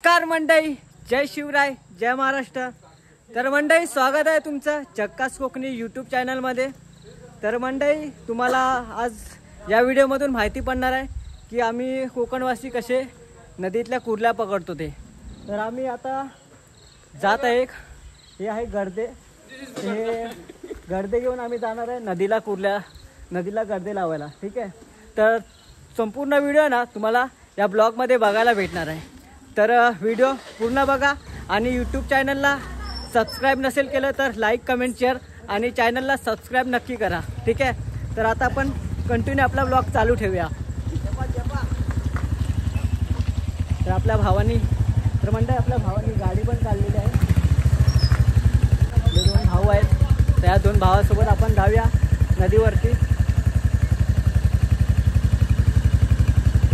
नमस्कार मंडळी, जय शिवराय, जय महाराष्ट्र। तर मंडळी स्वागत आहे तुमचं चक्कास कोकणी यूट्यूब चॅनलमध्ये। तर मंडळी तुम्हाला आज या व्हिडिओमधून माहिती पडणार आहे की आम्ही कोकणवासी कसे नदीतल्या कुर्ल्या पकडतो ते। तर आम्ही आता जात आहे, हे आहे गर्दे, हे गर्दे घेऊन आम्ही जाणार आहे नदीला गर्दे लावायला। ठीक आहे, तर संपूर्ण व्हिडिओ ना तुम्हाला या ब्लॉगमध्ये बघायला भेटणार आहे। तर व्हिडिओ पूर्ण बघा आणि यूट्यूब चॅनलला सबस्क्राईब नसेल केलं तर लाईक कमेंट शेअर आणि चॅनलला सबस्क्राईब नक्की करा। ठीक आहे, तर आता आपण कंटिन्यू आपला ब्लॉग चालू ठेवूया। तर आपल्या भावानी गाडी पण काढलेली आहे। हे दोन भाऊ आहेत, त्या दोन भावासोबत आपण जाऊया नदीवरती।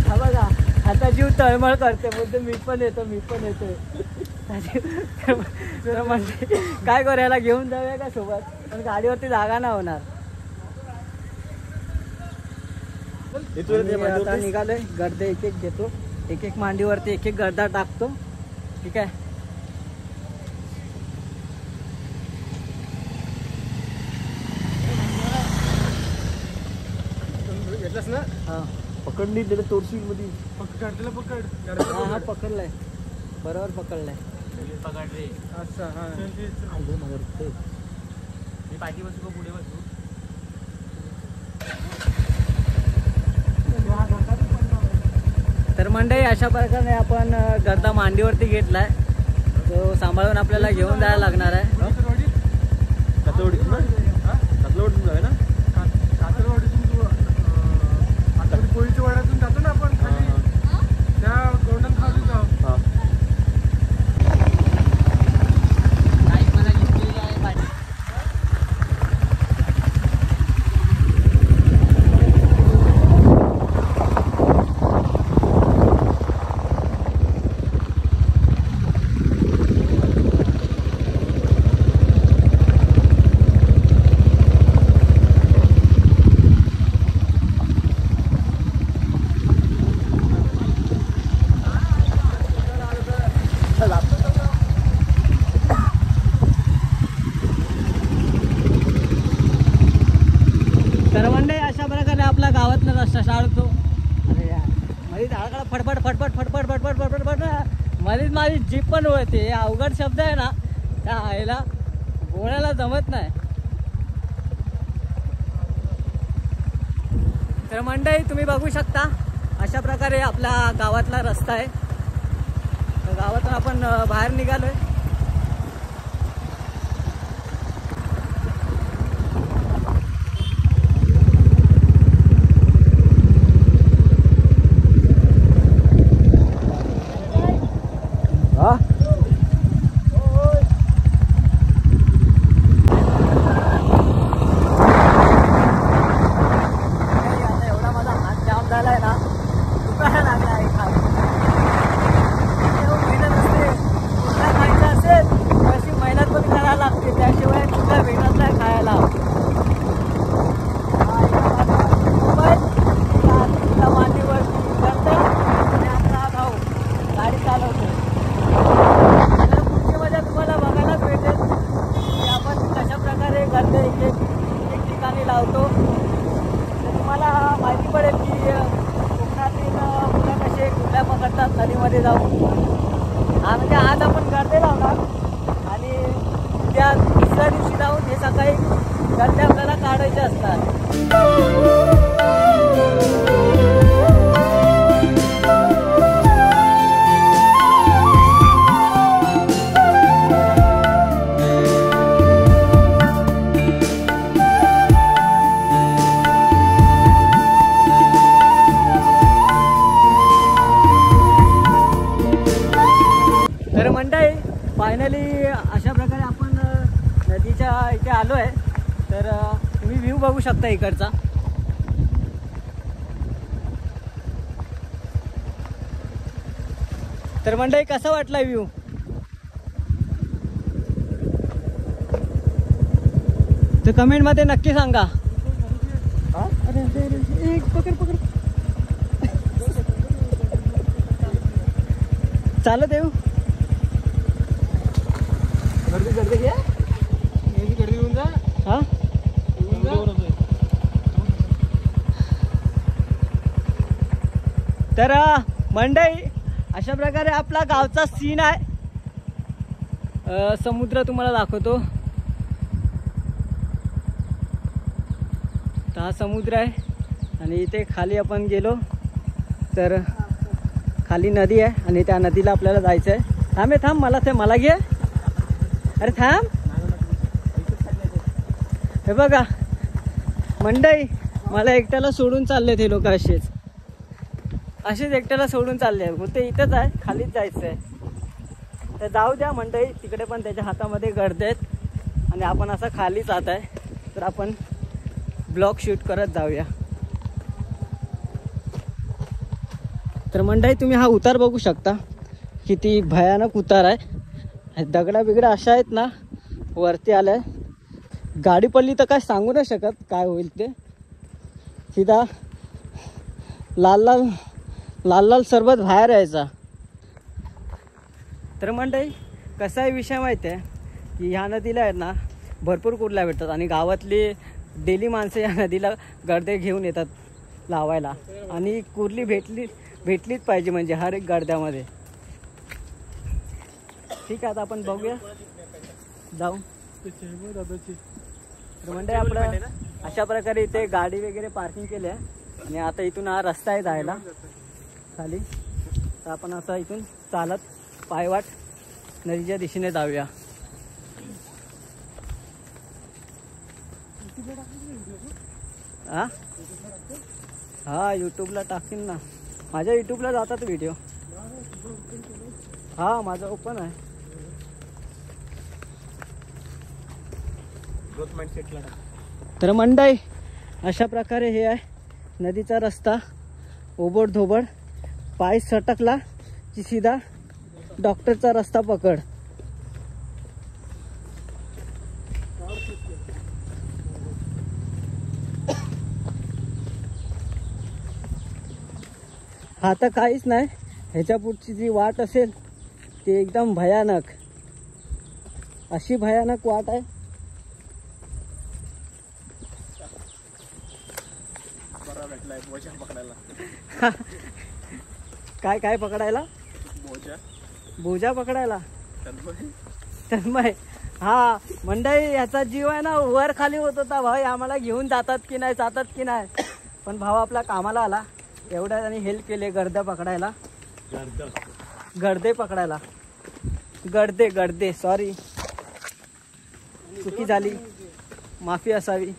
हा बघा, आता जीव तळमळ करते, बोलते मी पण येतो। तर म्हणजे काय करायला घेऊन जाऊया का सोबत, पण गाडीवरती जागा नाही होणार। आता निघालोय, गर्दे एक एक घेतो, एक एक मांडीवरती एक एक गर्दा टाकतो। ठीक आहे, घेतलास ना? हा पकडली त्याला तोडशी मध्ये पकड हा पकडलाय, बरोबर पकडलाय। पकड रे अच्छा। हा मी पाठी बसू पुढे बसू। तर मंडळी अशा प्रकारे आपण गर्दा मांडीवरती घेतलाय, तो सांभाळून आपल्याला घेऊन जायला लागणार आहे। कोळीच्या वाड्यातून जातो ना आपण खाली, त्या गोल्डन खाली जाऊ। तर मंडळी अशा प्रकारे आपला गावातला रस्ता शाळतो। अरे यार, मध्ये झाडाकडे फटफट फटफट फटफट फटफट फटफट फटफट मध्येच माझी जीप पण होते। हे अवघड शब्द आहे ना, त्या आईला बोलायला जमत नाही। तर मंडळी तुम्ही बघू शकता अशा प्रकारे आपला गावातला रस्ता आहे। तर गावातून आपण बाहेर निघालोय। लावतो तर तुम्हाला माहिती पडेल की कोकणातील मुलं कसे कुर्ल्या पकडतात नदीमध्ये जाऊन। म्हणजे आज आपण गर्दे लावणार आणि उद्या दुसऱ्या दिवशी जाऊन हे सकाळी गर्दे आपल्याला काढायचे असतात। तर मंडळी फायनली अशा प्रकारे आपण नदीच्या इथे आलो आहे। तर तुम्ही व्ह्यू बघू शकता इकडचा। तर मंडळी कसा वाटला व्ह्यू? तर कमेंट मध्ये नक्की सांगा। पकड चालत येऊ। गर्दी घ्या गर्दी येऊन जा हा तर मंडई अशा प्रकारे आपला गावचा सीन आहे. समुद्र तुम्हाला दाखवतो. तर हा समुद्र आहे आणि इथे खाली आपण गेलो तर खाली नदी आहे आणि त्या नदीला आपल्याला जायचं आहे. थांब मला घे. अरे थांब. हे बघा मंडई मला एकट्याला सोडून चालले ते लोक. असेच एकट्याला सोडून चालले. ते इथंच आहे, खालीच जायचं आहे. तर जाऊ द्या मंडई. तिकडे पण त्याच्या हातामध्ये गर्दे आहेत आणि आपण असं खाली जात आहे. तर आपण ब्लॉग शूट करत जाऊया. तर मंडई तुम्ही हा उतार बघू शकता. किती भयानक उतार आहे. दगडा बिगडा अशा आहेत ना वरती आलाय. गाडी पडली तर काय सांगू नाही शकत काय होईल ते. सीधा लाल सरबत बाहेर यायचा. तर मंडई कसा आहे विषय माहिती आहे की ह्या नदीला आहे ना भरपूर कुर्ल्या भेटतात आणि गावातली डेली माणसं या नदीला गर्दे घेऊन येतात लावायला. आणि कुर्ली भेटलीच पाहिजे म्हणजे हर एक गर्द्यामध्ये. ठीक आहे आता आपण बघूया जाऊ. तर मंडई आपलं अशा प्रकारे इथे गाडी वगैरे पार्किंग केली आहे आणि आता इथून हा रस्ता आहे जायला खाली. तर आपण असं इथून चालत पायवाट नदीच्या दिशेने जाऊया. हा यूट्यूबला टाकीन ना. माझ्या यूट्यूबला जातात व्हिडिओ. हा माझा ओपन आहे. तर मंडई अशा प्रकारे हे आहे नदीचा रस्ता. ओबड धोबड. पाय सटकला की सीधा डॉक्टरचा रस्ता पकड. हा तर काहीच नाही. ह्याच्या पुढची जी वाट असेल ती एकदम भयानक. अशी भयानक वाट आहे. काय पकडायला? बोजा पकडायला. तन्मय. हा मंडई ह्याचा जीव आहे ना वर खाली होत होता. भाई आम्हाला घेऊन जातात की नाही. पण भाव आपला कामाला आला एवढ्या आणि हेल्प केले गर्द पकडायला. गर्दे सॉरी चुकी झाली, माफी असावी.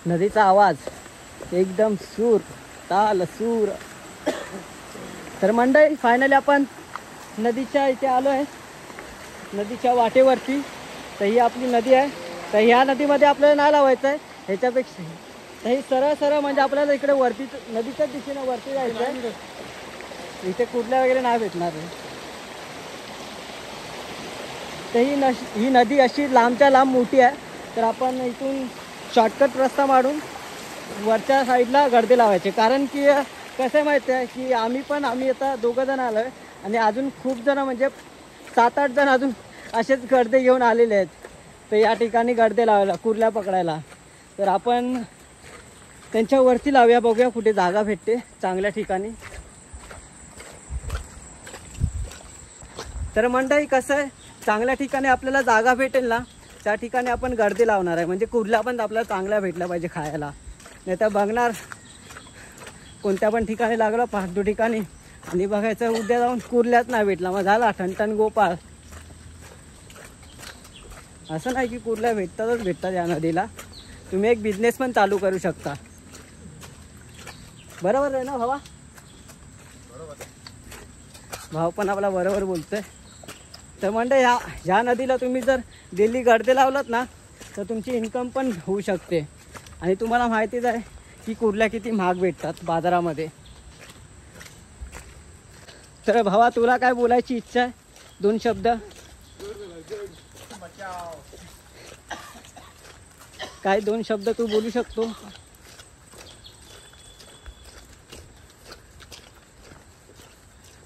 नदीचा आवाज एकदम सूर ताल सूर. तर मंडई फायनली आपण नदीच्या इथे आलो आहे, नदीच्या वाटेवरती. तर ही आपली नदी आहे. तर ह्या नदीमध्ये आपल्याला नाही लावायचं आहे. ह्याच्यापेक्षा ही सरळ म्हणजे आपल्याला इकडे वरती नदीच्याच दिशेने वरती जायचं आहे. इथे कुर्ल्या वगैरे नाही भेटणार. तर ही नदी अशी लांबच्या लांब मोठी आहे. तर आपण इथून शॉर्टकट रस्ता मारून वरच्या साईडला गर्दे लावायचे. कारण की कसं आहे माहिती आहे की आम्ही आता 2 जण आलो आहे आणि अजून खूप जण म्हणजे 7-8 जण अजून असेच गर्दे घेऊन आलेले आहेत. तर या ठिकाणी गर्दे लावायला कुर्ल्या पकडायला. तर आपण त्यांच्यावरती लावूया. बघूया कुठे जागा भेटते चांगल्या ठिकाणी. तर मंडळी कसं आहे चांगल्या ठिकाणी आपल्याला जागा भेटेल ना त्या ठिकाणी आपण गर्दी लावणार आहे. म्हणजे कुर्ल्या पण आपल्याला चांगल्या भेटल्या पाहिजे खायला. नाही तर बघणार कोणत्या पण ठिकाणी लागलं फालतू ठिकाणी आणि बघायचं उद्या जाऊन कुर्ल्याच नाही भेटला मग झाला ठणठण गोपाळ. असं नाही की कुर्ल्या भेटतात या नदीला. तुम्ही एक बिझनेस पण चालू करू शकता. बरोबर आहे ना भावा? भाव पण आपला बरोबर बोलतोय. तर म्हणजे ह्या नदीला तुम्ही जर डेली गर्दे लावलात ना तर तुमची इन्कम पण होऊ शकते. आणि तुम्हाला माहितीच आहे की कुर्ल्या किती महाग भेटतात बाजारामध्ये. तर भावा तुला काय बोलायची इच्छा आहे? 2 शब्द. काय 2 शब्द तू बोलू शकतो?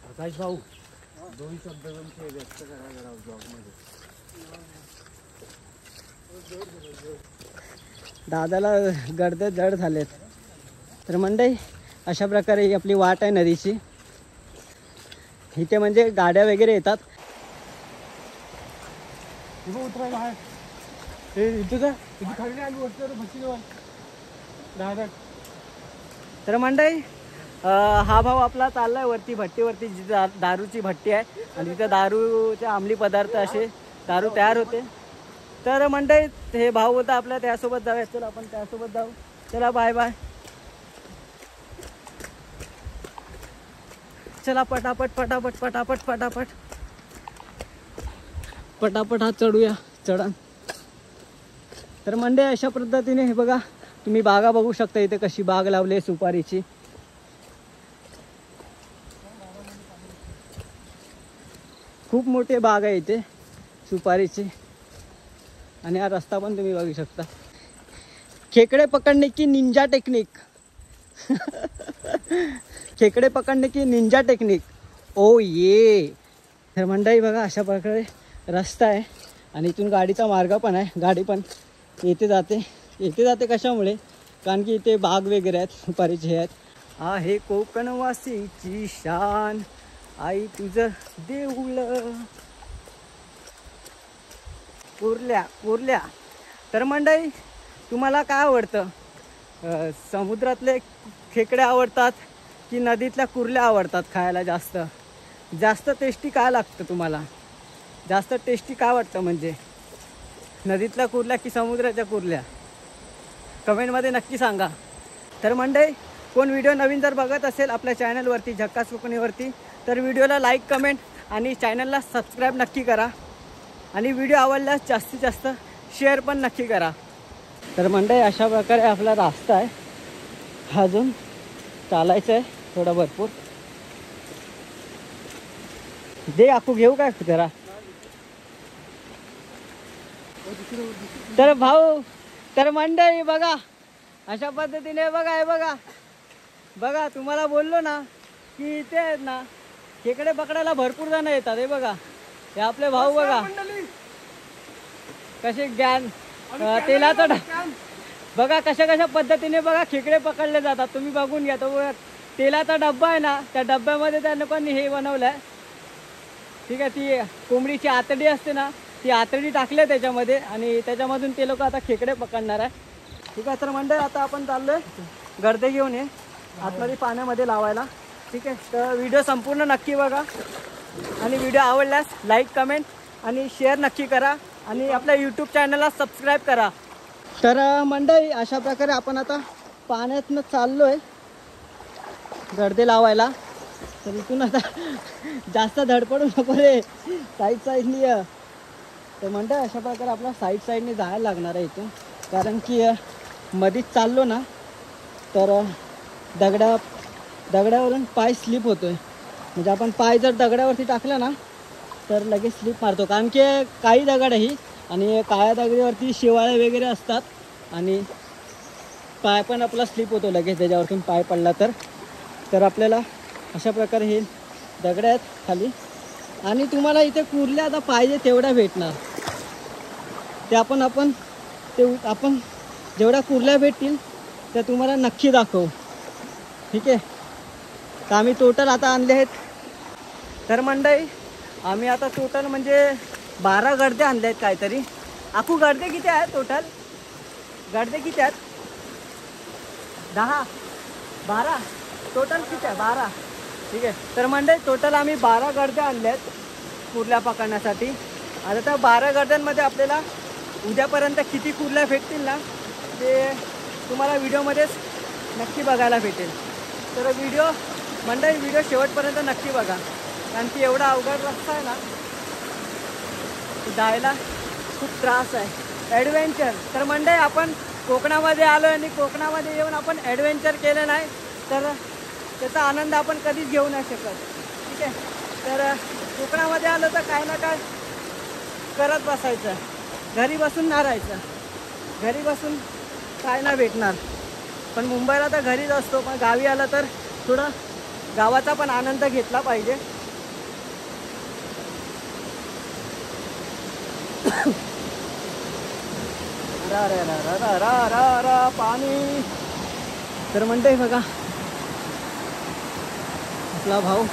आकाश भाऊ 2 शब्द व्यक्त करा जरा ब्लॉग मध्ये. दादाला गर्द जड झालेत. तर मंडळी अशा प्रकारे ही आपली वाट आहे नदीची. इथे म्हणजे गाड्या वगैरे येतात. उतरायला आहे हे इथं का इथे खाली आली वरती भट्टी दादा. तर मंडळी हा भाऊ आपला चाललाय वरती भट्टीवरती, जिथे दारूची भट्टी आहे आणि तिथे दारूचे अंमली पदार्थ असे दारू तयार होते. तर मंडळी हे भाऊ होता आपल्या, त्यासोबत जाऊया. चला आपण त्यासोबत जाऊ. चला बाय बाय. चला पटापट पटापट पटापट पटापट पटापट हा चढूया चढण. तर मंडळी अशा पद्धतीने हे बघा तुम्ही बागा बघू शकता. इथे कशी बाग लावली सुपारीची. खूप मोठी बाग आहे इथे सुपारीची. आणि हा रस्ता पण तुम्ही बघू शकता. खेकडे पकडणे की निंजा टेक्निक. खेकडे पकडणे की निंजा टेक्निक. ओ ये. तर मंडळी बघा अशा प्रकारे रस्ता आहे आणि इथून गाडीचा मार्ग पण आहे. गाडी पण येते जाते कशामुळे? कारण की इथे बाग वगैरे आहेत सुपारीचे आहेत. आहे कोकणवासीची शान आई तुझं देऊळ कुर्ल्या. तर मंडळी तुम्हाला काय आवडतं? समुद्रातले खेकडे आवडतात की नदीतल्या कुर्ल्या आवडतात खायला? जास्त टेस्टी काय लागतं तुम्हाला? जास्त टेस्टी काय वाटतं म्हणजे नदीतल्या कुर्ल्या की समुद्राच्या कुर्ल्या? कमेंटमध्ये नक्की सांगा. तर मंडळी कोण व्हिडिओ नवीन जर बघत असेल आपल्या चॅनलवरती झक्कास कोकणीवरती तर व्हिडिओला लाईक कमेंट आणि चॅनलला सबस्क्राईब नक्की करा. आणि व्हिडिओ आवडल्यास जास्तीत जास्त शेअर पण नक्की करा. तर मंडळी अशा प्रकारे आपला रास्ता आहे. अजून चालायचं आहे थोडा भरपूर. दे आखू घेऊ काय जरा. तर भाऊ तर मंडळी बघा अशा पद्धतीने बघा हे बघा तुम्हाला बोललो ना की इथे आहेत ना खेकडे पकडायला भरपूर जण येतात. हे बघा हे आपले भाऊ बघा कसे ज्ञान तेलाचा बघा कशा पद्धतीने बघा खेकडे पकडले जातात. तुम्ही बघून घ्या. तो तेलाचा डब्बा आहे ना त्या डब्यामध्ये त्यानं पण हे बनवलं आहे. ठीक आहे. ती कोंबडीची आतडी असते ना ती आतडी टाकली त्याच्यामध्ये आणि त्याच्यामधून ते लोक आता खेकडे पकडणार आहे. ठीक आहे. तर मंडळी आता आपण चाललोय गर्दे घेऊन ये आतमध्ये पाण्यामध्ये लावायला. ठीक आहे. तर व्हिडिओ संपूर्ण नक्की बघा आणि व्हिडिओ आवडल्यास लाईक कमेंट आणि शेअर नक्की करा आणि आपल्या यूट्यूब चॅनलला सबस्क्राईब करा. तर मंडळी अशा प्रकारे आपण आता पाण्यातनं चाललोय गर्दे लावायला. तर इथून आता जास्त धडपडू नको रे. साईडनी तर मंडळी अशा प्रकारे आपला साईडने जायला लागणार आहे इथून. कारण की मध्येच चाललो ना तर दगडावरून पाय स्लिप होतोय. म्हणजे आपण पाय जर दगडावरती टाकला ना तर लगेच स्लिप मारतो. कारण की काही दगड आहे आणि काळ्या दगडावरती शेवाळे वगैरे असतात आणि पाय पण आपला स्लिप होतो लगेच त्याच्यावरतून पाय पडला तर आपल्याला अशा प्रकारे हे दगड आहेत खाली. आणि तुम्हाला इथे कुर्ल्या आता पाहिजे तेवढ्या भेटणार. ते आपण जेवढ्या कुर्ल्या भेटतील त्या तुम्हाला नक्की दाखवू. ठीक आहे. तर आम्ही टोटल आता आणले आहेत. तर मंडळी आम्ही आता टोटल म्हणजे 12 गर्दे आणले आहेत काहीतरी. आखू गर्दे किती आहेत टोटल? गर्दे किती आहेत? 10 12 टोटल किती आहे? 12. ठीक आहे. तर मंडळी टोटल आम्ही 12 गर्दे आणले आहेत कुर्ल्या पकडण्यासाठी. आता त्या 12 गर्द्यांमध्ये आपल्याला उद्यापर्यंत किती कुर्ल्या भेटतील ना ते तुम्हाला व्हिडिओमध्येच नक्की बघायला भेटेल. तर व्हिडिओ शेवटपर्यंत नक्की बघा. कारण की एवढा अवघड रस्ता आहे ना जायला खूप त्रास आहे. ॲडव्हेंचर. तर मंडळी आपण कोकणामध्ये आलो आणि कोकणामध्ये येऊन आपण ॲडव्हेंचर केलं नाही तर त्याचा आनंद आपण कधीच घेऊ नाही शकत. ठीक आहे. तर कोकणामध्ये आलो तर काय ना काय करत बसायचं. घरी बसून नाही राहायचं. घरी बसून काय नाही भेटणार. पण मुंबईला तर घरीच असतो, पण गावी आला तर थोडा गावाचा पण आनंद घेतला पाहिजे. रा रा रा रा रा रा रा रा पाणी. तर म्हणते बघा आपला भाऊ